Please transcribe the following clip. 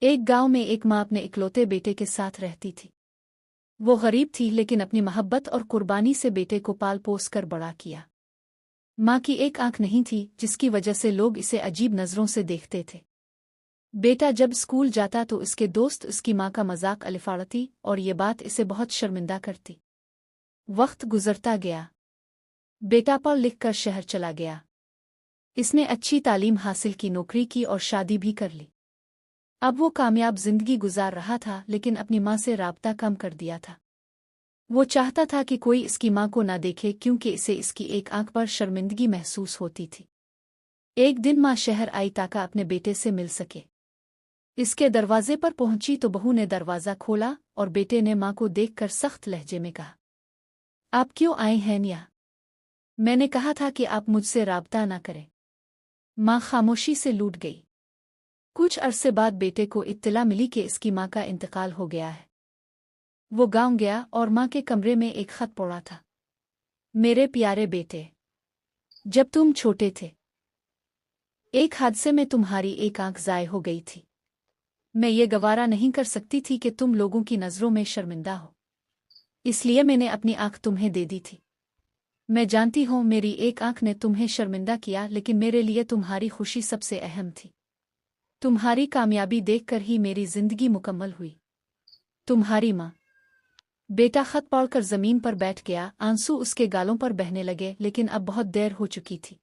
ایک گاؤں میں ایک ماں اپنے اکلوتے بیٹے کے ساتھ رہتی تھی۔ وہ غریب تھی لیکن اپنی محبت اور قربانی سے بیٹے کو پال پوس کر بڑا کیا۔ ماں کی ایک آنکھ نہیں تھی جس کی وجہ سے لوگ اسے عجیب نظروں سے دیکھتے تھے۔ بیٹا جب اسکول جاتا تو اس کے دوست اس کی ماں کا مذاق الفاڑتی اور یہ بات اسے بہت شرمندہ کرتی۔ وقت گزرتا گیا۔ بیٹا پڑھ لکھ کر شہر چلا گیا۔ اس نے اچھی تعلیم حاصل کی، نوکری کی اور شادی بھی کر لی۔ اب وہ کامیاب زندگی گزار رہا تھا لیکن اپنی ماں سے رابطہ کم کر دیا تھا۔ وہ چاہتا تھا کہ کوئی اس کی ماں کو نہ دیکھے کیونکہ اسے اس کی ایک آنکھ پر شرمندگی محسوس ہوتی تھی۔ ایک دن ماں شہر آئی تاکہ اپنے بیٹے سے مل سکے۔ اس کے دروازے پر پہنچی تو بہو نے دروازہ کھولا اور بیٹے نے ماں کو دیکھ کر سخت لہجے میں کہا، آپ کیوں آئے ہیں یہاں؟ میں نے کہا تھا کہ آپ مجھ سے رابطہ نہ کریں۔ ماں خاموشی سے لوٹ گئی۔ کچھ عرصے بعد بیٹے کو اطلاع ملی کہ اس کی ماں کا انتقال ہو گیا ہے۔ وہ گاؤں گیا اور ماں کے کمرے میں ایک خط پڑا تھا۔ میرے پیارے بیٹے، جب تم چھوٹے تھے، ایک حادثے میں تمہاری ایک آنکھ ضائع ہو گئی تھی۔ میں یہ گوارا نہیں کر سکتی تھی کہ تم لوگوں کی نظروں میں شرمندہ ہو، اس لیے میں نے اپنی آنکھ تمہیں دے دی تھی۔ میں جانتی ہوں میری ایک آنکھ نے تمہیں شرمندہ کیا لیکن میرے لیے تمہاری خوشی سب سے اہم تھی۔ تمہاری کامیابی دیکھ کر ہی میری زندگی مکمل ہوئی۔ تمہاری ماں۔ بیٹا خط پڑھ کر زمین پر بیٹھ گیا، آنسو اس کے گالوں پر بہنے لگے لیکن اب بہت دیر ہو چکی تھی۔